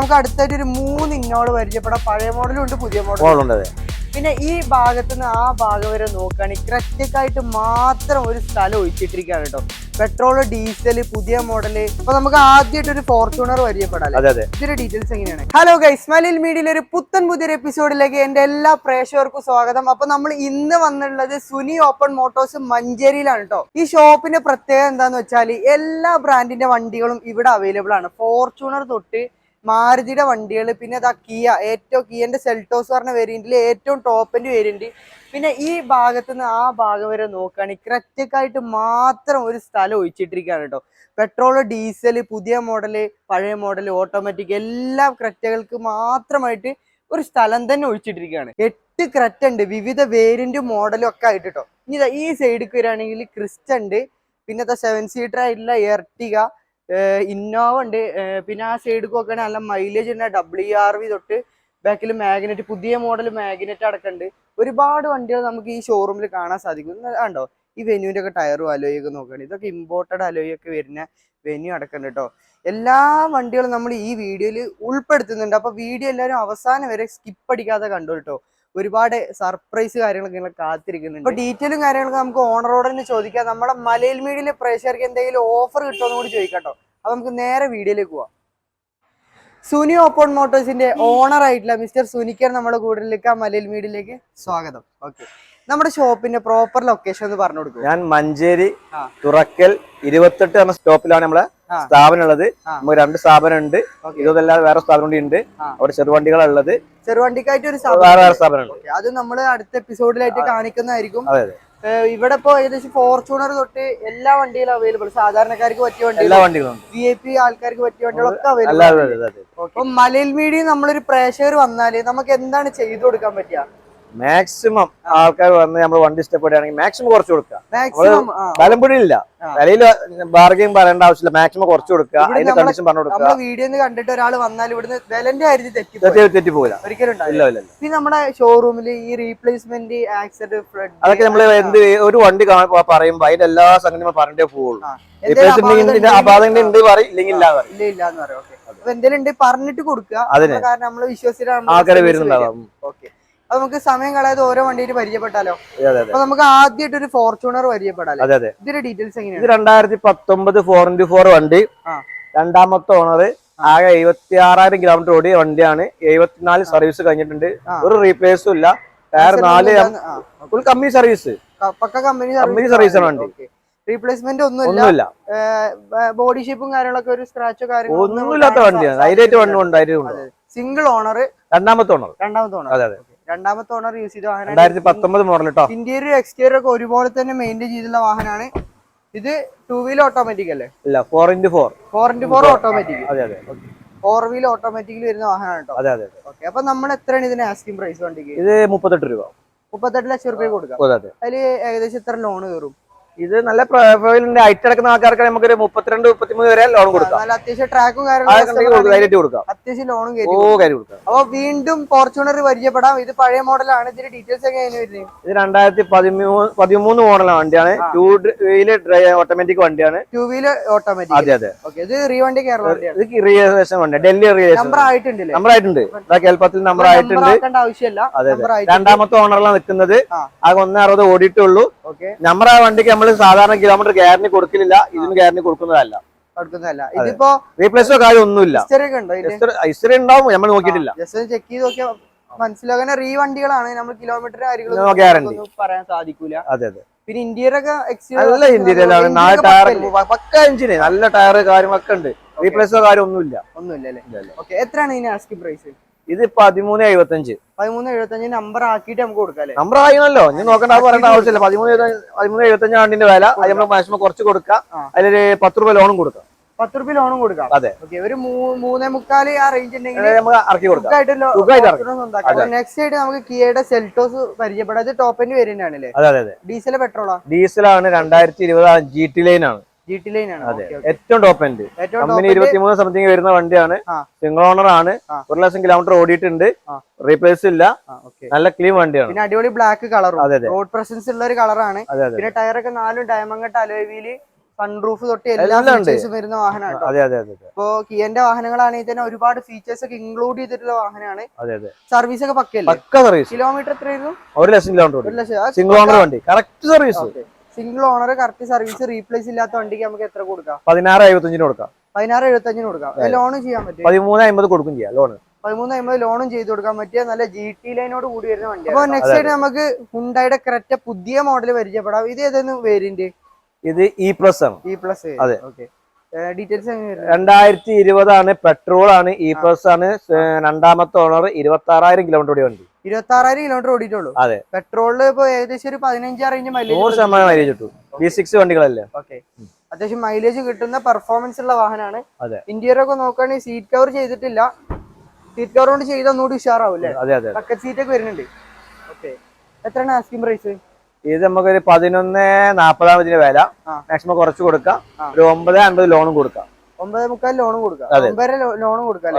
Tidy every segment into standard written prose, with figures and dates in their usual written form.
നമുക്ക് അടുത്തായിട്ട് ഒരു 3 ഇന്നോട് പരിചയപ്പെടാം. പഴയ മോഡലും ഉണ്ട്, പുതിയ മോഡലും ഉണ്ട്. പിന്നെ ഈ ഭാഗത്ത് നിന്ന് ആ ഭാഗം വരെ നോക്കുകയാണെങ്കിൽ ക്രെറ്റയ്ക്കായിട്ട് മാത്രം ഒരു സ്ഥലം ഒഴിച്ചിട്ടിരിക്കുകയാണ് കേട്ടോ. പെട്രോൾ, ഡീസൽ, പുതിയ മോഡല്. അപ്പൊ നമുക്ക് ആദ്യമായിട്ട് ഒരു ഫോർച്യൂണർ പരിചയപ്പെടാം. ഇതിന്റെ ഡീറ്റെയിൽസ് എങ്ങനെയാണ്? ഹലോ ഗൈസ്, മലയിൽ മീഡിയയിലെ ഒരു പുതിയൊരു എപ്പിസോഡിലേക്ക് എന്റെ എല്ലാ പ്രേക്ഷകർക്കും സ്വാഗതം. അപ്പൊ നമ്മൾ ഇന്ന് വന്നിട്ടുള്ളത് സുനി ഓപ്പൺ മോട്ടോഴ്സ് മഞ്ചേരിയിലാണ് കേട്ടോ. ഈ ഷോപ്പിന്റെ പ്രത്യേകത എന്താന്ന് വെച്ചാൽ എല്ലാ ബ്രാൻഡിന്റെ വണ്ടികളും ഇവിടെ അവൈലബിൾ ആണ്. ഫോർച്യൂണർ തൊട്ട് മാരുതിയുടെ വണ്ടികൾ, പിന്നെ കിയന്റെ സെൽട്ടോസ് പറഞ്ഞ വേരിയന്റിൽ ഏറ്റവും ടോപ്പിന്റെ വേരിയന്റ്. പിന്നെ ഈ ഭാഗത്ത് നിന്ന് ആ ഭാഗം വരെ നോക്കുകയാണെങ്കിൽ ക്രെറ്റയ്ക്കായിട്ട് മാത്രം ഒരു സ്ഥലം ഒഴിച്ചിട്ടിരിക്കുകയാണ് കേട്ടോ. പെട്രോൾ, ഡീസൽ, പുതിയ മോഡല്, പഴയ മോഡല്, ഓട്ടോമാറ്റിക് എല്ലാ ക്രെറ്റകൾക്ക് മാത്രമായിട്ട് ഒരു സ്ഥലം തന്നെ ഒഴിച്ചിട്ടിരിക്കുകയാണ്. 8 ക്രെറ്റ ഉണ്ട്, വിവിധ വേരിയന്റും മോഡലും ഒക്കെ ആയിട്ട് കേട്ടോ. ഇനി ഈ സൈഡിൽ വരികയാണെങ്കിൽ ക്രിസ്റ്റ ഉണ്ട്, പിന്നെ 7 സീറ്റർ ആയിട്ടുള്ള എർട്ടിക, ഇന്നോവ ഉണ്ട്. പിന്നെ ആ സൈഡിൽ നോക്കുകയാണെങ്കിൽ നല്ല മൈലേജ് ഉണ്ട്. WRV തൊട്ട് ബാക്കിൽ മാഗ്നറ്റ്, പുതിയ മോഡൽ മാഗ്നറ്റ് അടക്കമുണ്ട്. ഒരുപാട് വണ്ടികൾ നമുക്ക് ഈ ഷോറൂമിൽ കാണാൻ സാധിക്കും. കണ്ടോ, ഈ വെന്യൂവിന്റെ ഒക്കെ ടയറും അലോയൊക്കെ നോക്കുകയാണ്. ഇതൊക്കെ ഇമ്പോർട്ടഡ് അലോയൊക്കെ വരുന്ന വെന്യൂ അടക്കമുണ്ട് കേട്ടോ. എല്ലാ വണ്ടികളും നമ്മൾ ഈ വീഡിയോയിൽ ഉൾപ്പെടുത്തുന്നുണ്ട്. അപ്പൊ വീഡിയോ എല്ലാവരും അവസാനം വരെ സ്കിപ്പ് അടിക്കാതെ കണ്ടു കേട്ടോ. ഒരുപാട് സർപ്രൈസ് കാര്യങ്ങളൊക്കെ നിങ്ങൾ കാത്തിരിക്കുന്നുണ്ട്. അപ്പൊ ഡീറ്റെയിലും കാര്യങ്ങളൊക്കെ നമുക്ക് ഓണറോട് തന്നെ ചോദിക്കാം. നമ്മുടെ മലയിൽ മീഡിയയിലെ പ്രേക്ഷകർക്ക് എന്തെങ്കിലും ഓഫർ കിട്ടുമെന്ന് കൂടി ചോദിക്കാട്ടോ. അപ്പൊ നമുക്ക് നേരെ വീഡിയോയിലേക്ക് പോവാം. സുനി ഓപ്പൺ മോട്ടോഴ്സിന്റെ ഓണർ ആയിട്ടുള്ള മിസ്റ്റർ സുനിക്കർ നമ്മുടെ കൂടെ മലയിൽ മീഡിയയിലേക്ക് സ്വാഗതം. ഓക്കെ, നമ്മുടെ ഷോപ്പിന്റെ പ്രോപ്പർ ലൊക്കേഷൻ ഒന്ന് പറഞ്ഞു കൊടുക്കും. ഞാൻ മഞ്ചേരി തുറക്കൽ 28 എന്ന സ്റ്റോപ്പിലാണ് നമ്മളെ സ്ഥാപനം ഉള്ളത്. നമുക്ക് 2 സ്ഥാപനം ഉണ്ട്. ഇതല്ലാതെ വേറെ സ്ഥാപനം കൂടി ഉണ്ട്. അവിടെ ചെറുവണ്ടികളുള്ളത്. ചെറുവണ്ടിക്കായിട്ട് ഒരു വേറെ സ്ഥാപനം ഉണ്ട്. അത് നമ്മൾ അടുത്ത എപ്പിസോഡിലായിട്ട് കാണിക്കുന്നതായിരിക്കും. ഇവിടെ ഇപ്പൊ ഏകദേശം ഫോർച്യൂണർ തൊട്ട് എല്ലാ വണ്ടികളും അവൈലബിൾ. സാധാരണക്കാർക്ക് പറ്റിയ വണ്ടികൾ, എല്ലാ വണ്ടികളും, VIP ആൾക്കാർക്ക് പറ്റിയ വണ്ടികളൊക്കെ അവൈലബിൾ. അപ്പൊ മലയിൽ മീഡിയ നമ്മളൊരു പ്രേക്ഷകർ വന്നാല് നമുക്ക് എന്താണ് ചെയ്തു കൊടുക്കാൻ പറ്റുക? മാക്സിമം ആൾക്കാർ വന്ന് നമ്മൾ വണ്ടി ഇഷ്ടപ്പെടുകയാണെങ്കിൽ മാക്സിമം കുറച്ച് കൊടുക്കുക. വിലമ്പുടിയില്ല, വിലയിൽ ബാർഗെയിൻ പറയേണ്ട ആവശ്യമില്ല. മാക്സിമം കുറച്ച് കൊടുക്കുക. അതിന്റെ കണ്ടീഷൻ പറഞ്ഞു കൊടുക്കുക. വീഡിയോ കണ്ടിട്ട് ഒരാൾ വന്നാൽ ഇവിടുന്ന് വിലന്റെ കാര്യത്തിൽ തെറ്റിപ്പോകില്ല, ഒരിക്കലും ഇല്ല. പിന്നെ നമ്മുടെ ഷോറൂമിൽ ഈ റീപ്ലേസ്മെന്റ്, ആക്സിഡന്റ്, ഫ്ലഡ്, അതൊക്കെ നമ്മൾ ഒരു വണ്ടി പറയുമ്പോൾ അതിന്റെ എല്ലാ സംഗതി നമ്മൾ പറഞ്ഞേ പോവുള്ളൂ. അപാധങ്ങൾ ഉണ്ട് പറയില്ലെങ്കിൽ ഇല്ലാന്ന് പറയാം. എന്തെങ്കിലും പറഞ്ഞിട്ട് കൊടുക്കുക. കാരണം നമ്മള് വിശ്വസിച്ചിട്ടാണ് ആൾക്കാരെ വരുന്നുണ്ടാവും. ഓക്കെ, അത് നമുക്ക് സമയം കളയാതെ ഓരോ വണ്ടിയിൽ പരിചയപ്പെട്ടാലോ. അപ്പൊ നമുക്ക് ആദ്യമായിട്ട് ഒരു ഫോർച്യൂണർ പരിചയപ്പെടാലോ. ഇതിന്റെ ഡീറ്റെയിൽസ് എങ്ങനെയാണ്? 2019 4x4 വണ്ടി, രണ്ടാമത്തെ ഓണർ. ആകെ 76,000 കിലോമീറ്റർ ഓടിയ വണ്ടിയാണ്. 74 സർവീസ് കഴിഞ്ഞിട്ടുണ്ട്. ഒരു റീപ്ലേസും ഇല്ല. ടയർ 4 ഫുൾ കമ്പനി സർവീസ്, പക്ക കമ്പനി സർവീസ് ആണ് വണ്ടി. റീപ്ലേസ്മെന്റ് ഒന്നുമില്ല. ബോഡി ഷേപ്പും കാര്യങ്ങളൊക്കെ ഒരു സ്ക്രാച്ചോ കാര്യങ്ങളോ ഒന്നുമില്ലാത്ത വണ്ടിയാണ്. ധൈര്യമായിട്ട് വണ്ടി ഉണ്ട്. സിംഗിൾ ഓണർ, രണ്ടാമത്തെ ഓണർ. രണ്ടാമത്തെ ഓണർ യൂസ് ചെയ്ത 2019 മോഡൽ കേട്ടോ. ഇന്റീരിയർ എക്സ്റ്റീരിയർ ഒക്കെ ഒരുപോലെ തന്നെ മെയിൻറ്റെയിൻ ചെയ്തുള്ള വാഹനമാണ്. ഇത് 2 വീലർ ഓട്ടോമാറ്റിക് അല്ലേ? ഇല്ല, 4x4 ഓട്ടോമാറ്റിക്. 4 വീലർ ഓട്ടോമാറ്റിക്കിൽ വരുന്ന വാഹനമാണ് കേട്ടോ. ഓക്കെ, അപ്പൊ നമ്മൾ എത്രയാണ് ഇതിന് ആസ്കിംഗ് പ്രൈസ് വണ്ടിക്ക്? ഇത് 38 രൂപ. 38 ലക്ഷം രൂപ കൊടുക്കാം. അതില് ഏകദേശം എത്ര ലോൺ കയറും? ഇത് നല്ല പ്രൊഫൈലിന്റെ ഹൈറ്റ് എടുക്കുന്ന ആൾക്കാർക്ക് നമുക്ക് 32-33 വരെ ലോൺ കൊടുക്കാം. അത്യാവശ്യം ട്രാക്കും അത്യാവശ്യം ലോണും കൊടുക്കാം. അപ്പൊ വീണ്ടും ഫോർച്യൂണർ പരിചയപ്പെടാം. ഇത് പഴയ മോഡലാണ്. ഇതിന്റെ ഡീറ്റെയിൽസ് ഒക്കെ വരുന്നത്? ഇത് 2013 മോഡലാണ് വണ്ടിയാണ്. 2 വീലർ ഓട്ടോമാറ്റിക് വണ്ടിയാണ്. 2 വീലർ ഓട്ടോമാറ്റിക്. അതെ. ഇത് റീവണ്ടി കേരള വണ്ടിയാണ്. ഇത് റിയലേഷൻ വണ്ടിയാണ്. ഡൽഹി നമ്പർ ആയിട്ടുണ്ട്. കേൾപ്പത്തിൽ നമ്പർ ആയിട്ടുണ്ട്. ആവശ്യമില്ല. രണ്ടാമത്തെ ഓണറിലാണ് നിൽക്കുന്നത്. ആകെ 160 ഓടിയിട്ടുള്ളൂ. നമ്പർ ആ വണ്ടിക്ക് നമ്മൾ സാധാരണ കിലോമീറ്റർ ഗ്യാരണ്ടി കൊടുക്കില്ല. ഇതിന് ഗ്യാരണ്ടി കൊടുക്കുന്നതല്ല. ഇതിപ്പോ റീപ്ലേസോ കാര്യം ഒന്നുമില്ല. ഹിസ്റ്ററി ഉണ്ടാവും, നമ്മൾ നോക്കിയിട്ടില്ല. ചെക്ക് ചെയ്ത് നോക്കിയാൽ മനസ്സിലാകുന്ന റീ വണ്ടികളാണ്. നമ്മൾ കിലോമീറ്റർ ഗ്യാരണ്ടി പറയാൻ സാധിക്കൂല. അതെ. പിന്നെ ഇന്റീരിയർ ഒക്കെ നല്ല ഇന്റീരിയലാണ്. 4 ടയർ, പക്ക എഞ്ചിന്, നല്ല ടയർ കാര്യങ്ങളൊക്കെ ഉണ്ട്. റീപ്ലേസോ കാര്യം ഒന്നുമില്ല. എത്രയാണ് ഇതിന് ആസ്കിംഗ് പ്രൈസ്? ഇത് 13.75. 13.75 നമ്പർ ആക്കിയിട്ട് നമുക്ക് കൊടുക്കാം. നമ്പർ ആയിരുന്നല്ലോ, ഇനി നോക്കണ്ട പറയേണ്ട ആവശ്യമില്ല. 13.75 വണ്ടിന്റെ വില. അത് നമ്മൾ മാക്സിമം കുറച്ച് കൊടുക്കാം. അതിലൊരു 10 രൂപ ലോണും കൊടുക്കാം. 10 രൂപ ലോണും കൊടുക്കാം. അതെ. ഒരു 3.25 ആ റേഞ്ച് ഉണ്ടെങ്കിൽ നമുക്ക് ഇറക്കി കൊടുക്കാം. നെക്സ്റ്റ് ആയിട്ട് നമുക്ക് കിയയുടെ സെൽട്ടോസ് പരിചയപ്പെടാം. ഇത് ടോപ്പ് എൻഡ് വേരിയന്റ് ആണല്ലേ? അതെ. ഡീസൽ പെട്രോളാ? ഡീസലാണ്. 2020 GT ലൈൻ ആണ്. ഏറ്റവും ടോപ്പ് എൻഡ്. കമ്പനി 23 സംതിങ് വരുന്ന വണ്ടിയാണ്. സിംഗിൾ ഓണർ ആണ്. 1 ലക്ഷം കിലോമീറ്റർ ഓടിയിട്ടുണ്ട്. റീപ്ലേസ് ഇല്ല. നല്ല ക്ലീൻ വണ്ടിയാണ്. പിന്നെ അടിപൊളി ബ്ലാക്ക് കളർ, റോഡ് പ്രസൻസ് ഉള്ള ഒരു കളറാണ്. പിന്നെ ടയറൊക്കെ 4 ഡയമണ്ട് അലോയ് വീല്, സൺറൂഫ് തൊട്ട് എല്ലാ ഫീച്ചേഴ്സും വരുന്ന വാഹനമാണ്. ഇപ്പോ കിയന്റെ വാഹനങ്ങളാണെങ്കിൽ തന്നെ ഒരുപാട് ഫീച്ചേഴ്സ് ഒക്കെ ഇൻക്ലൂഡ് ചെയ്തിട്ടുള്ള വാഹനമാണ്. സർവീസ് ഒക്കെ പക്കല്ലേ? കിലോമീറ്റർ എത്രയായിരുന്നു? 1,00,000 kilometre. Single owner correct service replace ഇല്ലാത്ത വണ്ടിക്ക് നമുക്ക് എത്ര കൊടുക്കാം? 16,75 കൊടുക്കാം. 16,75 കൊടുക്കാം. ലോൺ ചെയ്യാൻ പറ്റും? 13,50 കൊടുക്കും ചെയ്യാം ലോൺ. 13,50 ലോണും ചെയ്ത് കൊടുക്കാൻ പറ്റിയ നല്ല GT ലൈനോട് കൂടി വരുന്ന വണ്ടി. അപ്പൊ നെക്സ്റ്റ് ആയിട്ട് നമുക്ക് ഹുണ്ടായുടെ ക്രെറ്റ പുതിയ മോഡൽ പരിചയപ്പെടാം. ഇത് ഏതായിരുന്നു വേരിയന്റ്? ഇത് E+ ആണ്. E+. അതെ. ഡീറ്റെയിൽസ് 2020 ആണ്. പെട്രോൾ ആണ്. E+ ആണ്. രണ്ടാമത്തെ ഓണർ. 26,000 കിലോമീറ്റർ ഓടിയ വണ്ടി. 26,000 കിലോമീറ്റർ ഓടിയിട്ടുള്ളൂ. അതെ. പെട്രോളില് ഇപ്പൊ ഏകദേശം ഒരു 15 റേഞ്ച് മൈലേജ്. 100% മൈലേജ് കിട്ടും. V6 വണ്ടികളല്ലേ. അത്യാവശ്യം മൈലേജ് കിട്ടുന്ന പെർഫോമൻസ് ഉള്ള വാഹനമാണ്. അതെ. ഇന്റീരിയർ ഒക്കെ നോക്കുകയാണെങ്കിൽ സീറ്റ് കവർ ചെയ്തിട്ടില്ല. സീറ്റ് കവർ കൊണ്ട് ചെയ്ത് ഒന്നുകൂടി ഉഷാറാവൂല്ലേ? ബക്കറ്റ് സീറ്റ് ഒക്കെ വരുന്നുണ്ട്. എത്രയാണ് ആസ്കിംഗ് പ്രൈസ്? ഇത് നമുക്കൊരു 11,40 ഇതിന്റെ വില. മാക്സിമം കുറച്ച് കൊടുക്കാം. ഒരു 9,50 ലോണും കൊടുക്കാം. 9,45 ലോണും കൊടുക്കാം. 9,500 ലോണും കൊടുക്കാം.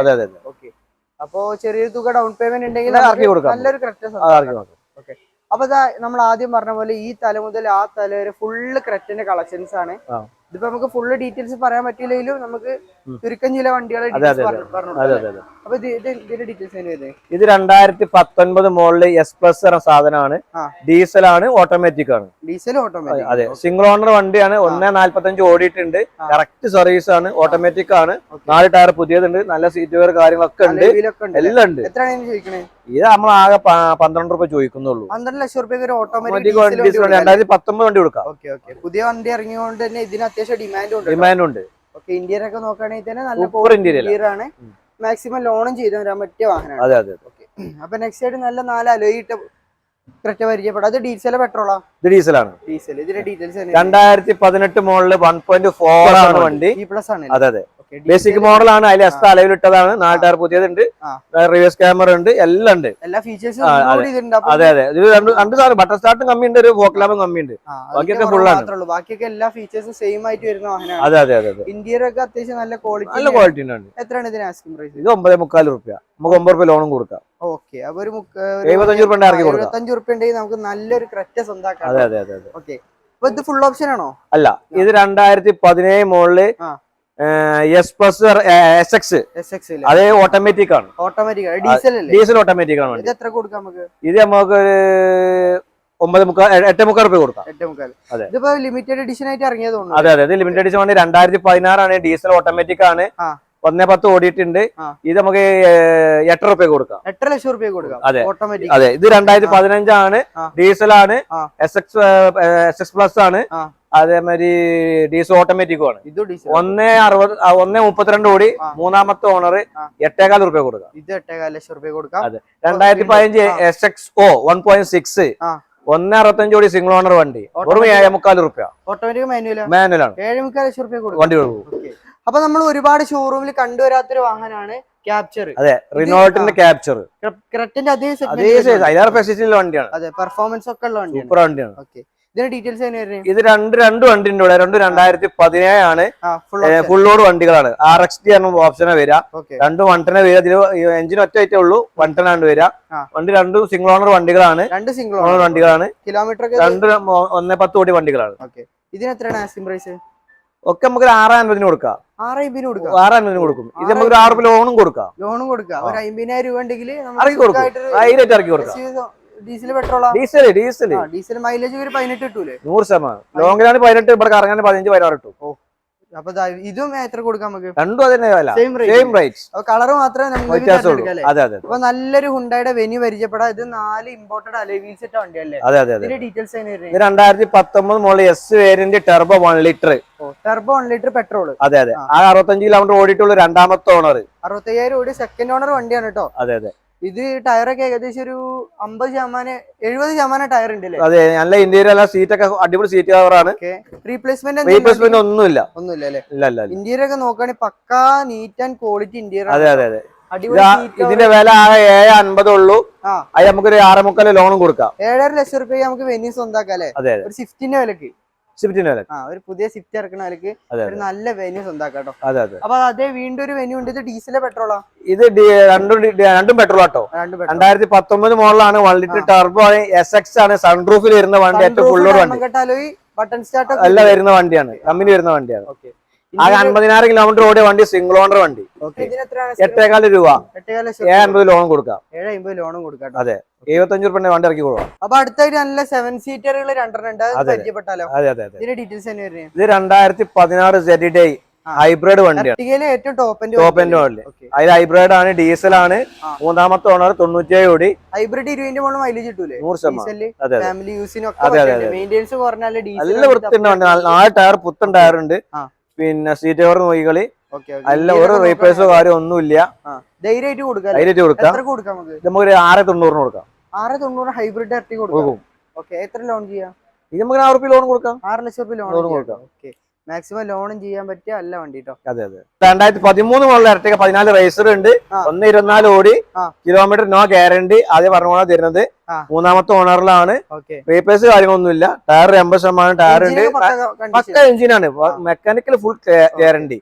അപ്പോ ചെറിയൊരു തുക ഡൗൺ പേയ്മെന്റ് ഉണ്ടെങ്കിൽ നല്ലൊരു കറക്റ്റ്. അപ്പൊ നമ്മൾ ആദ്യം പറഞ്ഞ പോലെ ഈ തല മുതൽ ആ തല വരെ ഫുള്ള് ക്രെറ്റന്റെ കളക്ഷൻസ് ആണ്. ഇതിപ്പോ നമുക്ക് ഫുള്ള് ഡീറ്റെയിൽസ് പറയാൻ പറ്റില്ലെങ്കിലും നമുക്ക് ചുരുക്കം ചില വണ്ടികളെ അപ്പൊ ഇതിന്റെ ഡീറ്റെയിൽസ്. ഇത് 2019 മോഡല് S+ എന്ന സാധനമാണ്. ഡീസൽ ആണ്. ഓട്ടോമാറ്റിക് ആണ്. Diesel automatic. അതെ. സിംഗിൾ ഓണർ വണ്ടിയാണ്. 1,45 ഓടിയിട്ടുണ്ട്. കറക്റ്റ് സർവീസ് ആണ്. ഓട്ടോമാറ്റിക് ആണ്. 4 ടയർ പുതിയതുണ്ട്. നല്ല സീറ്റ് വെയർ കാര്യങ്ങളൊക്കെ ഉണ്ട്. എല്ലാം ഉണ്ട്. എത്രയാണ് ചോദിക്കണേ? ഇത് നമ്മൾ ആകെ 12 രൂപ ചോദിക്കുന്നുള്ളൂ. 12 ലക്ഷം രൂപ ഒരു ഓട്ടോമാറ്റിക് 2019 വണ്ടി കൊടുക്കാം. പുതിയ വണ്ടി ഇറങ്ങിയോണ്ട് തന്നെ ഇതിന് അത്യാവശ്യം ഡിമാൻഡ് ഉണ്ട്. ഇന്ത്യയിൽ ഒക്കെ നോക്കുകയാണെങ്കിൽ തന്നെ നല്ല ഇന്റീരിയർ ആണ്. മാക്സിമം ലോണും ചെയ്ത് തരാൻ പറ്റിയ വാഹനമാണ്. അപ്പൊ നെക്സ്റ്റ് ആയിട്ട് നല്ല 4 അലോയിട്ട് ക്രെറ്റ പരിചയപ്പെടാം. അത് ഡീസൽ പെട്രോളാ? ഇത് ഡീസലാണ്. ഡീസൽ. ഇതിന്റെ ഡീറ്റെയിൽസ് 2018 മോഡല് 1.4 ആണ് വണ്ടി. E+ ആണ്. അതെ. ബേസിക് മോഡലാണ്. അതിൽ എക്സ്ട്രാ അലവിലിട്ടതാണ്. 4 ടയർ പുതിയതുണ്ട്. റിവേഴ്സ് ക്യാമറ ഉണ്ട്. എല്ലാം ഉണ്ട്. എല്ലാ ഫീച്ചേഴ്സും. അതെ. ഇത് രണ്ട് സാധനം ബട്ടർ സ്റ്റാർട്ടും കമ്മിയുണ്ട്. ഒരു ഫോക്ലാമ്പും കമ്മിയുണ്ട്. ബാക്കിയൊക്കെ ഫുൾ ആണ്. ബാക്കിയൊക്കെ എല്ലാ ഫീച്ചേഴ്സും സെയിം ആയിട്ട് വരുന്ന വാഹനമാണ്. അതെ. ഇന്റീരിയർ ഒക്കെ അത്യാവശ്യം നല്ല ക്വാളിറ്റി ഉണ്ട്. എത്രയാണ് ഇതിന് ആസ്കിംഗ് പ്രൈസ്? ഇത് 9,45 രൂപ. നമുക്ക് 9 രൂപ ലോണും കൊടുക്കാം. അപ്പൊ ഒരു 75 രൂപ ഇറക്കി കൊടുക്കാം. 75 രൂപ ഉണ്ടെങ്കിൽ നമുക്ക് നല്ലൊരു ക്രെറ്റ സ്വന്തമാക്കാം. അതെ. അപ്പൊ ഇത് ഫുൾ ഓപ്ഷൻ ആണോ? അല്ല, ഇത് 2017 മോഡല് SX. അത് ഓട്ടോമാറ്റിക് ആണ്. ഡീസൽ ഓട്ടോമാറ്റിക് ആണ്. ഇത് എത്ര കൊടുക്കാം നമുക്ക്? ഇത് നമുക്ക് 8,45 രൂപ കൊടുക്കാം. ഇതിപ്പോ ലിമിറ്റഡ് എഡിഷൻ ആയിട്ട് ഇറങ്ങിയത്. അതെ. ഇത് ലിമിറ്റഡ് എഡിഷൻ ആണ്. 2016 ആണ്. ഡീസൽ ഓട്ടോമാറ്റിക് ആണ്. 1.10 ഓടിയിട്ടുണ്ട്. ഇത് നമുക്ക് 8 രൂപ കൊടുക്കാം. 8 ലക്ഷം രൂപ കൊടുക്കാം. അതെ. ഇത് 2015 ആണ്. ഡീസലാണ്. SX+ ആണ്. അതേമാതിരി ഡീസൽ ഓട്ടോമാറ്റിക്കും ആണ്. 1.32 ഓടി. മൂന്നാമത്തെ ഓണർ 8,15 രൂപ കൊടുക്കാം. ഇത് 8,15 ലക്ഷം രൂപ കൊടുക്കാം. അതെ. 2015 SXO 1.6 1.65 ഓടി സിംഗിൾ ഓണർ വണ്ടി. വെറും 7,45 രൂപ. ഓട്ടോമാറ്റിക് മാനുവലാണ്. 7,45 ലക്ഷം രൂപ വണ്ടി കൊടുക്കും. അപ്പൊ നമ്മൾ ഒരുപാട് ഷോറൂമിൽ കണ്ടുവരാത്തൊരു വാഹനമാണ് ക്യാപ്ചർ. അതെ. റിനോൾട്ടിന്റെ ക്യാപ്ചർ. ക്രെറ്റന്റെ അതേ വണ്ടിയാണ്. അതെ. പെർഫോമൻസ് ഒക്കെ ഉള്ള വണ്ടിയാണ്. സൂപ്പർ വണ്ടിയാണ്. ഇതിന്റെ ഡീറ്റെയിൽസ് എങ്ങനെയായിരുന്നു? ഇത് രണ്ട് വണ്ടിന്റെ കൂടെ. 2017 ആണ്. ഫുൾ ലോഡ് വണ്ടികളാണ്. RXT എന്ന ഓപ്ഷനാണ് വരിക. രണ്ടും 110 വരിക. ഇതിൽ എഞ്ചിൻ ഒറ്റ ആയിട്ടേ ഉള്ളൂ. 110 ആണ് വരിക. വണ്ടി രണ്ടും സിംഗിൾ ഓണർ വണ്ടികളാണ്. കിലോമീറ്റർ 1.10 ഓടി വണ്ടികളാണ്. ഇതിന് എത്രയാണ് ആസ്കിംഗ് പ്രൈസ്? ഒക്കെ നമുക്ക് 6,50 കൊടുക്കാം. 6,50 കൊടുക്കും. ഇത് നമുക്ക് 6 രൂപ ലോണും കൊടുക്കാം. ഒരു 50,000 രൂപ ഉണ്ടെങ്കിൽ ഇറക്കി കൊടുക്കാം. ഡീസൽ പെട്രോളാ? ഡീസൽ മൈലേജ് ഒരു 18 കിട്ടൂലേ? 100%. ലോങ്ങിലാണ് 18. ഇവിടെ കറങ്ങാൻ 15-16 കിട്ടും. അപ്പൊ ഇതും എത്ര കൊടുക്കാം നമുക്ക്? രണ്ടും അതന്നെ സെയിം റേറ്റ്. കളർ മാത്രമേ നമുക്ക്. അപ്പൊ നല്ലൊരു ഹുണ്ടായുടെ വെന്യൂ പരിചയപ്പെടാം. ഇത് 4 ഇമ്പോർട്ടഡ് അലോയ് സെറ്റ് വണ്ടിയല്ലേ? ഇതിന്റെ ഡീറ്റെയിൽസ് എങ്ങനെയായിരുന്നു? 2019 model S variant turbo 1 litre. Turbo 1 litre petrol. അതെ. ആ 65 കിലോമീറ്റർ ഓടിയിട്ടുള്ള രണ്ടാമത്തെ ഓണർ. 65,000 ഓടി സെക്കൻഡ് ഓണർ വണ്ടിയാണ് കേട്ടോ. അതെ. ഇത് ടയറൊക്കെ ഏകദേശം ഒരു 50-70% ടയർ ഉണ്ട്. അതെ. നല്ല ഇന്റീരിയർ സീറ്റൊക്കെ അടിപൊളി സീറ്റ് കവറാണ്. റീപ്ലേസ്മെന്റ് ഒന്നുമില്ല. ഇന്റീരിയർ ഒക്കെ നോക്കുകയാണെങ്കിൽ പക്കാ നീറ്റ് ആൻഡ് ക്വാളിറ്റി ഇന്റീരിയർ. അതെ. ഇതിന്റെ വില ആകെ 7,50 ഉള്ളൂ. അത് നമുക്കൊരു 6,45 ലോണും കൊടുക്കാം. 7.5 ലക്ഷം രൂപ നമുക്ക് വെന്യൂ സ്വന്തമാക്കാം അല്ലെ? ഒരു സ്വിഫ്റ്റിന്റെ വിലക്ക്. ഒരു പുതിയ സ്വിഫ്റ്റ് ഇറക്കുന്ന വിലക്ക് ഒരു നല്ല വെന്യൂ സ്വന്തമാക്കാം. അപ്പൊ അതേ വീണ്ടും ഒരു വെന്യൂ ഉണ്ട്. ഇത് ഡീസൽ പെട്രോളാ? ഇത് രണ്ടും പെട്രോൾ ആട്ടോ. 2019 മോഡലാണ്. 1 ലിറ്റർ ടർബോ ആണ്. SX ആണ്. സൺറൂഫിൽ വരുന്ന വണ്ടി. ഏറ്റവും ഫുൾ ലോഡ് വണ്ടി. ബട്ടൺ സ്റ്റാർട്ട് എല്ലാം വരുന്ന വണ്ടിയാണ്, കമ്പനി വരുന്ന വണ്ടിയാണ്. ആകെ 50,000 കിലോമീറ്റർ ഓടിയ വണ്ടി, സിംഗിൾ ഓണർ വണ്ടി. 8,4 രൂപ, 750 ലോൺ കൊടുക്കാം. 750 ലോണും കൊടുക്കാം. അതെ, 75 രൂപ വണ്ടി ഇറക്കി കൊടുക്കാം. അപ്പൊ അടുത്തായിട്ട് നല്ല 7 സീറ്ററുകൾ 2 പരിചയപ്പെട്ടാലോ? അതെ അതെ അതെ. ഇതിന്റെ ഡീറ്റെയിൽസ് തന്നെ വരുന്നത്. ഇത് 2016 ZD ഹൈബ്രിഡ് വണ്ടിയാണ്. ഏറ്റവും ടോപ്പ് എൻഡ് വണ്ടി. അതിൽ ഹൈബ്രിഡ് ആണ്, ഡീസൽ ആണ്, മൂന്നാമത്തെ ഓണർ, 97 ഓടി. ഹൈബ്രിഡ് 20 മോളിൽ മൈലേജ് കിട്ടൂലേ? 100%. ഫാമിലി യൂസിനൊക്കെ മെയിൻ്റെനൻസ് കുറഞ്ഞാൽ നല്ല വൃത്തിയുണ്ട് വണ്ടി. 4 ടയർ പുത്തൻ ടയർ ഉണ്ട്. പിന്നെ സീറ്റ് കവർ നോക്കിക്കളി, അല്ല ഒരു റീപ്ലേസോ കാര്യം ഒന്നുമില്ല. ധൈര്യമായിട്ട് കൊടുക്കാം. നമുക്ക് 6,900 കൊടുക്കാം. 6,900 ഹൈബ്രിഡ് ഇറക്കി കൊടുക്കും. എത്ര ലോൺ ചെയ്യാം? ഇത് നമുക്ക് 6 രൂപ ലോൺ കൊടുക്കാം. 6 ലക്ഷം രൂപ ലോൺ കൊടുക്കാം. മാക്സിമം ലോണും ചെയ്യാൻ പറ്റിയ അല്ല വണ്ടി കേട്ടോ. അതെ അതെ. 2013 മോഡൽ ഇരട്ടിക 14 റേസർ ഉണ്ട്. 124 ഓടി, കിലോമീറ്റർ നോ ഗ്യാരണ്ടി. ആദ്യം പറഞ്ഞ പോലെ തരുന്നത്. മൂന്നാമത്തെ ഓണറിലാണ്. റീപ്ലേസ് കാര്യങ്ങളൊന്നുമില്ല. ടയർ 80% ടയർ ഉണ്ട്. പക്ക എഞ്ചിനാണ്, മെക്കാനിക്കൽ ഫുൾ ഗ്യാരണ്ടി.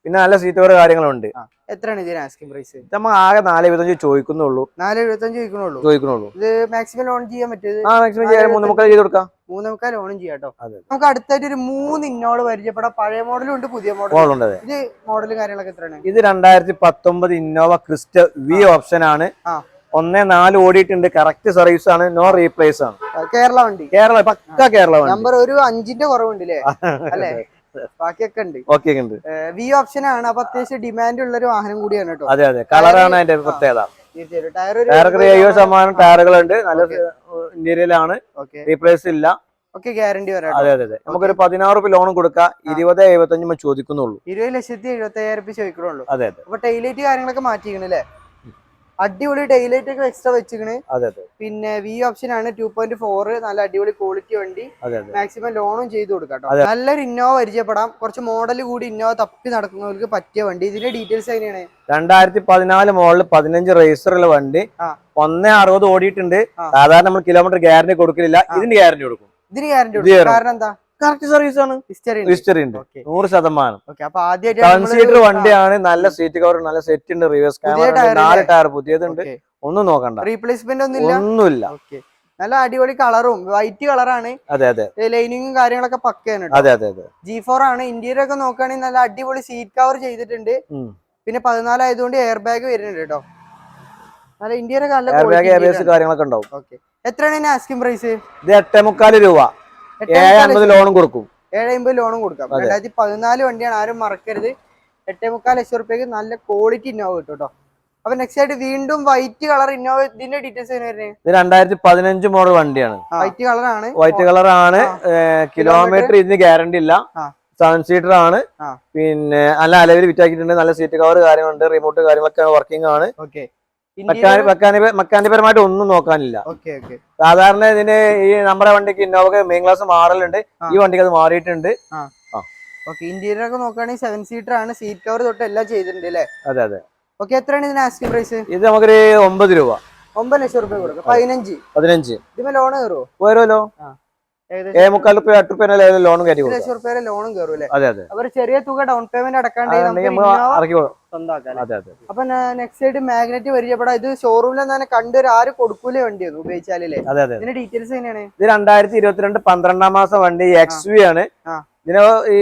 പിന്നെ നല്ല സീറ്റ് കവർ കാര്യങ്ങളുണ്ട്. എത്രയാണ് ഇതിന് ആസ്കിംഗ് പ്രൈസ്? നമ്മൾ ആകെ 475 ചോദിക്കുന്നുള്ളൂ. 475 ചോദിക്കുന്നുള്ളൂ. ഇത് മാക്സിമം ലോൺ ചെയ്യാൻ പറ്റും? മാക്സിമം 3,300 ചെയ്ത് കൊടുക്കാം. 3,300 ലോണും ചെയ്യാം കേട്ടോ. നമുക്ക് അടുത്തായിട്ട് ഒരു 3 ഇന്നോള് പരിചയപ്പെടാം. പഴയ മോഡലും ഉണ്ട്, പുതിയ മോഡലും ഉണ്ട്. ഇത് മോഡലും കാര്യങ്ങളൊക്കെ എത്രയാണ്? ഇത് 2019 ഇന്നോവ ക്രിസ്റ്റ വി ഓപ്ഷൻ ആണ്. 1.4 ഓടിയിട്ടുണ്ട്. കറക്റ്റ് സർവീസ് ആണ്, നോ റീപ്ലേസ് ആണ്. കേരള വണ്ടി, കേരള പക്ക കേരള വണ്ടി. നമ്പർ ഒരു 5ന്റെ കുറവുണ്ടല്ലേ? അല്ലേ? ബാക്കിയൊക്കെ ഉണ്ട്. വി ഓപ്ഷൻ ആണ്. അപ്പൊ അത്യാവശ്യം ഡിമാൻഡ് ഉള്ള ഒരു വാഹനം കൂടിയാണ് കേട്ടോ. അതെ അതെ, കളറാണ് അതിന്റെ പ്രത്യേകത. തീർച്ചയായിട്ടും ടയർ 70% ടയറുകളുണ്ട്. നല്ല ഇന്റീരിയലാണ്, റീപ്ലേസ് ഇല്ല. ഗ്യാരണ്ടി വരാം. അതെ അതെ. നമുക്കൊരു 16 രൂപ ലോൺ കൊടുക്കാം. 20,75 ചോദിക്കുന്നുള്ളൂ. 20,75,000 ചോദിക്കണുള്ളൂ. അതെ അതെ. അപ്പൊ ടൈലൈറ്റ് കാര്യങ്ങളൊക്കെ മാറ്റിക്കണല്ലേ? അടിപൊളി ടൈലൈറ്റ് ഒക്കെ എക്സ്ട്രാ വെച്ചിക്കണ്. പിന്നെ വി ഓപ്ഷൻ ആണ്, 2.4, നല്ല അടിപൊളി ക്വാളിറ്റി വണ്ടി. മാക്സിമം ലോണും ചെയ്ത് കൊടുക്കാം. നല്ലൊരു ഇന്നോവ പരിചയപ്പെടാം. കുറച്ച് മോഡൽ കൂടി ഇന്നോവ തപ്പി നടക്കുന്നവർക്ക് പറ്റിയ വണ്ടി. ഇതിന്റെ ഡീറ്റെയിൽസ് എങ്ങനെയാണ്? 2014 മോഡൽ 15 റേസറുള്ള വണ്ടി. 160 ഓടിയിട്ടുണ്ട്. സാധാരണ നമ്മൾ കിലോമീറ്റർ ഗ്യാരണ്ടി കൊടുക്കില്ല, ഇതിന് ഗ്യാരണ്ടി കൊടുക്കും. ഇതിന് ഗ്യാരണ്ടി കൊടുക്കും. കാരണം എന്താ? കറക്റ്റ് സർവീസ് ആണ്, ഹിസ്റ്ററി ഉണ്ട് 100%. 7 സീറ്റർ വണ്ടിയാണ്. നല്ല സീറ്റ് കവർ, നല്ല സെറ്റ് ഉണ്ട്, റിവേഴ്സ് ക്യാമറ, 4 ടയർ പുതിയതുണ്ട്. ഒന്നും നോക്കണ്ട, റീപ്ലേസ്മെന്റ് ഒന്നുമില്ല. നല്ല അടിപൊളി കളറും, വൈറ്റ് കളറാണ്. അതെ അതെ. ലൈനിങ്ങും കാര്യങ്ങളൊക്കെ പക്കയാണ്. അതെ അതെ അതെ. G4 ആണ്. ഇന്റീരിയർ ഒക്കെ നോക്കുകയാണെങ്കിൽ നല്ല അടിപൊളി സീറ്റ് കവർ ചെയ്തിട്ടുണ്ട്. പിന്നെ 14 ആയതുകൊണ്ട് എയർ ബാഗ് വരുന്നുണ്ട് കേട്ടോ. നല്ല ഇന്റീരിയർ കാര്യങ്ങളൊക്കെ ഉണ്ടാവും. എത്രയാണ് ആസ്കിംഗ് പ്രൈസ്? ഇത് 8,300 രൂപ, 750 ലോണും കൊടുക്കും. 750 ലോണും കൊടുക്കാം. 2014 വണ്ടിയാണ്, ആരും മറക്കരുത്. 8,300 ലക്ഷം റുപ്യക്ക് നല്ല ക്വാളിറ്റി ഇന്നോവ കിട്ടും കേട്ടോ. അപ്പൊ നെക്സ്റ്റ് ആയിട്ട് വീണ്ടും വൈറ്റ് കളർ ഇന്നോവ. ഇതിന്റെ ഡീറ്റെയിൽസ് വരുന്നത്? ഇത് 2015 മോഡൽ വണ്ടിയാണ്. വൈറ്റ് കളറാണ്. വൈറ്റ് കളറാണ്. കിലോമീറ്റർ ഇതിന് ഗ്യാരണ്ടി ഇല്ല. 7 സീറ്റർ ആണ്. പിന്നെ നല്ല അലവിൽ വിറ്റാക്കിയിട്ടുണ്ട്. നല്ല സീറ്റ് കവർ കാര്യങ്ങളുണ്ട്. റിമോട്ട് കാര്യങ്ങളൊക്കെ വർക്കിംഗ് ആണ്. മെക്കാനികപരമായിട്ട് ഒന്നും നോക്കാനില്ല. സാധാരണ ഇതിന് ഈ നമ്മുടെ വണ്ടിക്ക് ഇന്നോവ മെയിൻ ക്ലാസ് മാറലുണ്ട്. ഈ വണ്ടിക്ക് അത് മാറിയിട്ടുണ്ട്. ഇന്റീരിയർ ഒക്കെ നോക്കുകയാണെങ്കിൽ 7 സീറ്റർ ആണ്. സീറ്റ് കവർ തൊട്ട് എല്ലാം ചെയ്തിട്ടുണ്ട് അല്ലേ? അതെ അതെ. എത്രയാണ് ഇതിന് ആസ്കിംഗ് പ്രൈസ്? ഇത് നമുക്കൊരു 9 രൂപ, 9 ലക്ഷം റുപ്യ കൊടുക്കാം. 15 ഇതിന് ലോൺ കയറുമോ? വരുമല്ലോ. 7,300 രൂപ ലോണും കയറ്റി 1 ലക്ഷം റുപ്യ ലോണും കയറും അല്ലേ? അതെ അതെ. അവർ ചെറിയ തുക ഡൗൺ പേയ്മെന്റ് അടക്കാണ്ട് സ്വന്തമാക്കാം. അപ്പൊ നെക്സ്റ്റ് ആയിട്ട് മാഗ്നറ്റ് പരിചയപ്പെടാം. ഇത് ഷോറൂമിൽ തന്നെ കണ്ടൊരു ആരും കൊടുക്കൂലേ വണ്ടിയൊന്നും ഉപയോഗിച്ചാലേ? ഇതിന്റെ ഡീറ്റെയിൽസ് എങ്ങനെയാണ്? ഇത് 2022 12-ാം മാസം വണ്ടി XV ആണ്. ഇതിന് ഈ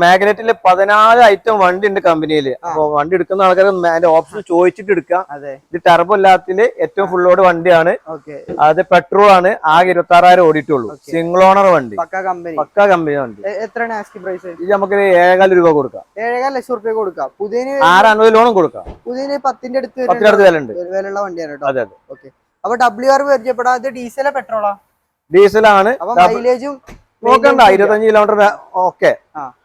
മാഗ്നറ്റില് 14 ഐറ്റം വണ്ടി ഉണ്ട് കമ്പനിയില്. അപ്പൊ വണ്ടി എടുക്കുന്ന ആൾക്കാർ അതിന്റെ ഓപ്ഷൻ ചോദിച്ചിട്ട് എടുക്കാം. ഇത് ടർബോ ഇല്ലാത്തില് ഏറ്റവും ഫുൾ ലോഡ് വണ്ടിയാണ്. അത് പെട്രോൾ ആണ്. ആകെ 26,000 ഓടിയിട്ടുള്ളൂ. സിംഗിൾ ഓണർ വണ്ടി, പക്ക കമ്പനി വണ്ടി. എത്രയാണ് ആസ്കിംഗ് പ്രൈസ്? ഇത് നമുക്ക് 7,500 രൂപ കൊടുക്കാം. 7,5 ലക്ഷം റുപ്യ കൊടുക്കാം. പുതിയ 650 ലോണും കൊടുക്കാം. പുതിയ 10ന്റെ അടുത്ത് വിലയുള്ള വണ്ടിയാണ് കേട്ടോ. അതെ അതെ. അപ്പൊ WR പരിചയപ്പെടാം. ഇത് ഡീസലോ പെട്രോളാ? ഡീസലാണ്. മൈലേജും നോക്കണ്ട, 25 കിലോമീറ്റർ. Okay,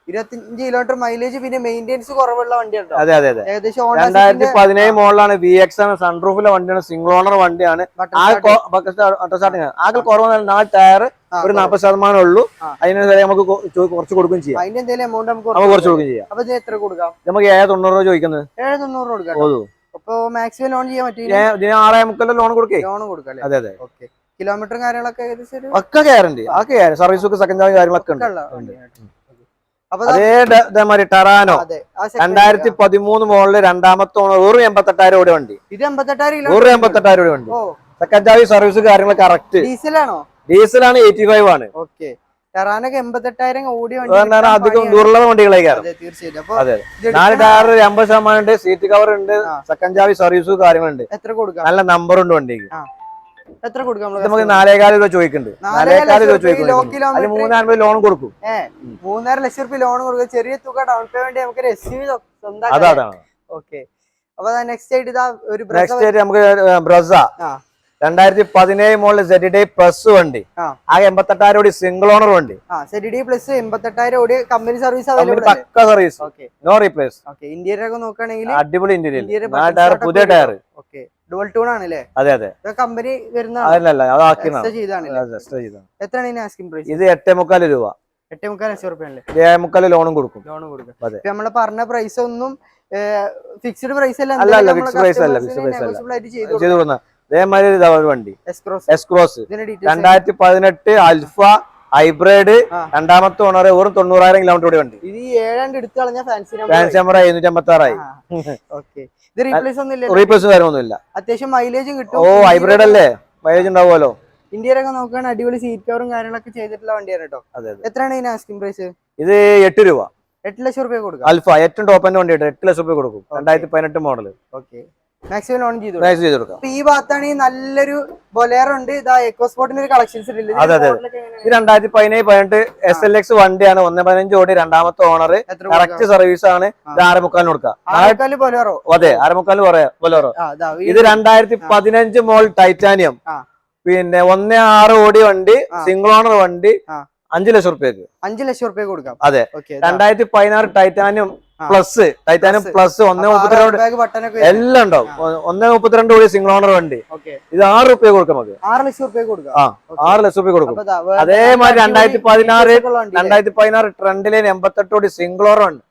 25 kilometre mileage. പിന്നെ മെയിൻ്റെനൻസ് കുറവുള്ള വണ്ടിയാണ്. അതെ അതെ അതെ. ഏകദേശം 2017 മോഡലാണ്. VX ആണ്. സൺറൂഫിലെ വണ്ടിയാണ്. സിംഗിൾ ഓണർ വണ്ടിയാണ്. ആകെ കുറവ് 4 ടയർ, ഒരു 40% ഉള്ളൂ. അതിന് നമുക്ക് കുറച്ച് കൊടുക്കുകയും ചെയ്യാം. അതിന്റെ എന്തെങ്കിലും എമൗണ്ട് നമുക്ക് കുറച്ച് കൊടുക്കുകയും ചെയ്യാം. അപ്പൊ ഇത് എത്ര കൊടുക്കാം? നമുക്ക് 7,900 രൂപ ചോദിക്കുന്നത്. 7,900 കൊടുക്കാം. അപ്പൊ മാക്സിമം ലോൺ ചെയ്യാൻ പറ്റില്ല. 6,500 ലോൺ കൊടുക്കേ. ലോൺ കൊടുക്കാം. അതെ അതെ. ഓക്കെ. കിലോമീറ്റർ കാര്യങ്ങളൊക്കെ ഒക്കെ guarantee. Service book, second charge കാര്യങ്ങളൊക്കെ ഉണ്ട്. അതേമാതിരി ടെറാനോ 2013 മോഡല് 2ാമത്തെ ഓണർ, വെറും 88,000 ഓടിയ വണ്ടി. ഇത് 88,000 വെറും 88,000 വണ്ടി. സെക്കൻഡ് ചാർജ് സർവീസ് കാര്യങ്ങൾ കറക്റ്റ്. ഡീസലാണോ? ഡീസലാണ്. 85 ആണ്. ഓക്കെ. ടെറാനൊക്കെ 88,000 ഓടിയ അധികം ദൂരമുള്ള വണ്ടികളായിരിക്കും. തീർച്ചയായിട്ടും. അതെ, 4 ടയർ 80% ഉണ്ട്, സീറ്റ് കവർ ഉണ്ട്, സെക്കൻഡ് ചാവി സർവീസ് കാര്യങ്ങളുണ്ട്. എത്ര കൊടുക്കാം? നല്ല നമ്പർ ഉണ്ട് വണ്ടിക്ക്. എത്ര കൊടുക്കാം? നമുക്ക് 4,400 രൂപ ചോദിക്കുന്നുണ്ട്. 4,400 രൂപ ചോദിക്കുന്നുണ്ട്. 350 ലോൺ കൊടുക്കും. 3.5 ലക്ഷം രൂപ ലോൺ കൊടുക്കും. ചെറിയ തുക ഡൗൺ പേയ്മെന്റ് നമുക്ക് SUV സ്വന്തം. അതാണ്. ഓക്കെ. അപ്പൊ നെക്സ്റ്റ് ആയിട്ട് ഇതാ ഒരു നമുക്ക് ബ്രസ 2017 മോഡൽ ZD പ്ലസ് വണ്ടി. ആകെ 88,000 ഓടി സിംഗിൾ ഓണർ വണ്ടി. ZD പ്ലസ് 88,000 ഓടി കമ്പനി സർവീസ് അവൈലബിൾ. പക്ക സർവീസ്, നോ റീപ്ലേസ്. ഇന്റീരിയർ ഒക്കെ നോക്കുകയാണെങ്കിൽ അടിപൊളി ഇന്റീരിയർ, പുതിയ ടയർ. ഡുവൽ ടൂൺ ആണല്ലേ? അതെ. കമ്പനി വരുന്ന എത്രയാണ് ഇതിന് ആസ്കിംഗ് പ്രൈസ്? ഇത് 8.25 രൂപ. 8.25 ലക്ഷം രൂപ. 7.25 ലോണും കൊടുക്കും. നമ്മള് പറഞ്ഞ പ്രൈസ് ഒന്നും ഫിക്സ്ഡ് പ്രൈസ് അല്ല. ഫിക്സ്ഡ് പ്രൈസ് അല്ല. ചെയ്തു കൊടുക്കുന്ന അതേമാതിരി വണ്ടി എസ്ക്രോസ് 2018 അൽഫ ഹൈബ്രിഡ്, രണ്ടാമത്തെ ഓണർ, വെറും 90,000 കിലോമീറ്റർ ഓടി വണ്ടി. ഇത് 7 എടുത്തു കളഞ്ഞ ഫാൻസി നമ്പർ 756 റീപ്ലേസ് കാര്യമൊന്നുമില്ല. അത്യാവശ്യം മൈലേജും കിട്ടും. ഹൈബ്രിഡ് അല്ലേ, മൈലേജ് ഉണ്ടാവുമല്ലോ. ഇന്ത്യയിലൊക്കെ ഒക്കെ നോക്കുകയാണെങ്കിൽ അടിപൊളി സീറ്റ് കവറും കാര്യങ്ങളൊക്കെ ചെയ്തിട്ടുള്ള വണ്ടിയാണ് കേട്ടോ. എത്രയാണ് ഇതിന് ആസ്കിംഗ് പ്രൈസ്? ഇത് 8 രൂപ. 8 ലക്ഷം രൂപ കൊടുക്കും. അൽഫ ഏറ്റവും ടോപ്പ് എൻഡ് വണ്ടി 8 ലക്ഷം രൂപ കൊടുക്കും. 2018 മോഡൽ. മാക്സിമം ലോൺ ചെയ്തു കൊടുക്കാം. ഈ ഭാഗത്താണെങ്കിൽ നല്ലൊരു ബൊലേറോ ഉണ്ട്. ഇതാ എക്കോസ്പോർട്ടിന്റെ ഒരു കളക്ഷൻസ് ഉണ്ട്. ഇത് 2017-18 SLX വണ്ടിയാണ്. 1.15 ഓടി, രണ്ടാമത്തെ ഓണർ, കറക്റ്റ് സർവീസ് ആണ്. ഇത് 6.25 കൊടുക്കാം. ബൊലേറോ. അതെ, 6.25 ബൊലേറോ. ഇത് 2015 മോഡൽ ടൈറ്റാനിയം, പിന്നെ 1.6 ഓടി വണ്ടി, സിംഗിൾ ഓണർ വണ്ടി, 5 ലക്ഷം റുപ്യക്ക്. 5 ലക്ഷം റുപ്യ കൊടുക്കാം. അതെ. 2016 ടൈറ്റാനിയം പ്ലസ്, 1.32 എല്ലാം ഉണ്ടാവും. 1.32 കൂടി സിംഗിൾ ഓണർ വണ്ടി. ഇത് 6 റുപ്യ കൊടുക്കാം. നമുക്ക് 6 ലക്ഷം റുപ്യ കൊടുക്കാം. 6 ലക്ഷം റുപ്യ കൊടുക്കും. അതേമാതിരി 2016 ട്രെൻഡിലെ 88 കൂടി സിംഗിൾ ഓണർ ഉണ്ട്.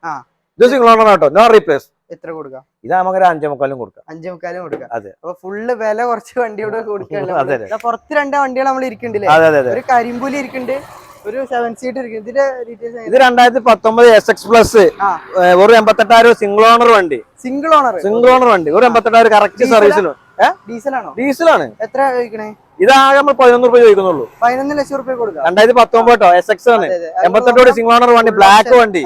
ഇത് സിംഗിൾ ഓണർ കേട്ടോ, നോ റീപ്ലേസ്. എത്ര കൊടുക്കാം? ഇത് നമുക്ക് 5.25 കൊടുക്കാം. 5.25 കൊടുക്കാം. അതെ. അപ്പൊ ഫുള്ള് വില കുറച്ച് വണ്ടിയോട് കൊടുക്കുക. പുറത്ത് 2 വണ്ടികൾ നമ്മൾ ഇരിക്കുന്നുണ്ട്. ഒരു കരിമ്പൂലി ഇരിക്കുന്നുണ്ട്, ഒരു 7 സീറ്റ് ഇരിക്കും. ഇത് 2019 SX പ്ലസ്, ഒരു 88,000 സിംഗിൾ ഓണർ വണ്ടി. സിംഗിൾ ഓണർ വണ്ടി, ഒരു 88,000 കറക്റ്റ് സർവീസിന്. ഡീസലാണ്. എത്ര ചോദിക്കണേ? ഇതാകെ നമ്മൾ 11 രൂപ ചോദിക്കുന്നുള്ളൂ. 11 ലക്ഷം റുപ്യ കൊടുക്കാം. 2019 SX ആണ്. 88 സിംഗിൾ ഓണർ വണ്ടി, ബ്ലാക്ക് വണ്ടി.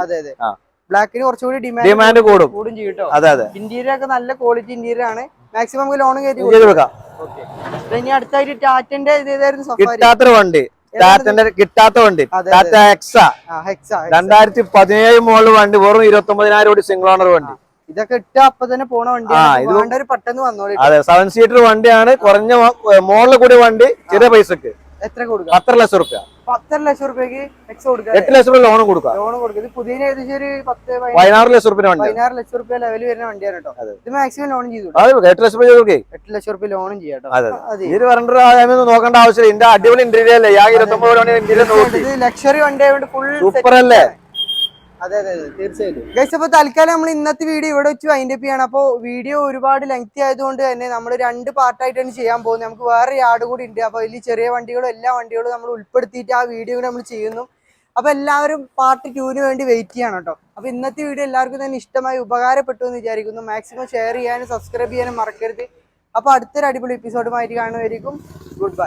ബ്ലാക്കിന് കുറച്ചുകൂടി ഡിമാൻഡ് കൂടും ചെയ്യും. അതെ. ഇന്റീരിയർ ഒക്കെ നല്ല ക്വാളിറ്റി ഇന്റീരിയർ ആണ്. മാക്സിമം ലോൺ കയറ്റി കൊടുക്കാം. ഇനി അടുത്തായിട്ട് ടാറ്റന്റെ കിട്ടാത്ത വണ്ടി, ടാറ്റ ഹെക്സ 2017 മോഡൽ വണ്ടി, വെറും 29,000 ഓടി സിംഗിൾ ഓണർ വണ്ടി. ഇതൊക്കെ ഇട്ട അപ്പൊ തന്നെ പോണ വണ്ടി, പെട്ടെന്ന് വന്നോളൂ. അതെ, 7 സീറ്റർ വണ്ടിയാണ്. കുറഞ്ഞ മോഡൽ കൂടിയ വണ്ടി, ചെറിയ പൈസക്ക്. എത്ര കൊടുക്കാം? 10 ലക്ഷം റുപ്യ. 10 ലക്ഷം റുപ്യക്ക് 8 ലക്ഷം രൂപ ലോൺ കൊടുക്കാം. ഇത് പുതിയ ഏകദേശം ഒരു 16 ലക്ഷം റുപ്യ വണ്ടി. 16 ലക്ഷം റുപ്യ ലെവൽ വരുന്ന വണ്ടിയാണ് കേട്ടോ. ഇത് മാക്സിമം ലോൺ ചെയ്തു. 8 ലക്ഷം രൂപ 8 ലക്ഷം റുപ്യ ലോണും ചെയ്യാം. ഇത് നോക്കേണ്ട ആവശ്യമില്ല. ഇതിന്റെ അടിപൊളി ഇന്റീരിയർ അല്ലേ, 29 ഇത് ലക്ഷറി വണ്ടി ആയതുകൊണ്ട് ഫുൾ സൂപ്പർ അല്ലേ? അതെ തീർച്ചയായിട്ടും. ഗൈസ്, അപ്പൊ തൽക്കാലം നമ്മൾ ഇന്നത്തെ വീഡിയോ ഇവിടെ വെച്ച് വൈൻഡ് അപ്പ് ചെയ്യണം. അപ്പോൾ വീഡിയോ ഒരുപാട് ലെങ്തി ആയതുകൊണ്ട് തന്നെ നമ്മൾ 2 പാർട്ടായിട്ടാണ് ചെയ്യാൻ പോകുന്നത്. നമുക്ക് വേറെ യാർഡ് കൂടി ഉണ്ട്. അപ്പൊ ഇതിൽ ചെറിയ വണ്ടികളും എല്ലാ വണ്ടികളും നമ്മൾ ഉൾപ്പെടുത്തിയിട്ട് ആ വീഡിയോ കൂടെ നമ്മൾ ചെയ്യുന്നു. അപ്പൊ എല്ലാവരും പാർട്ട് 2-ന് വേണ്ടി വെയിറ്റ് ചെയ്യണം കേട്ടോ. അപ്പൊ ഇന്നത്തെ വീഡിയോ എല്ലാവർക്കും തന്നെ ഇഷ്ടമായി, ഉപകാരപ്പെട്ടു എന്ന് വിചാരിക്കുന്നു. മാക്സിമം ഷെയർ ചെയ്യാനും സബ്സ്ക്രൈബ് ചെയ്യാനും മറക്കരുത്. അപ്പൊ അടുത്തൊരു അടിപൊളി എപ്പിസോഡുമായിട്ട് കാണുമായിരിക്കും. Good bye.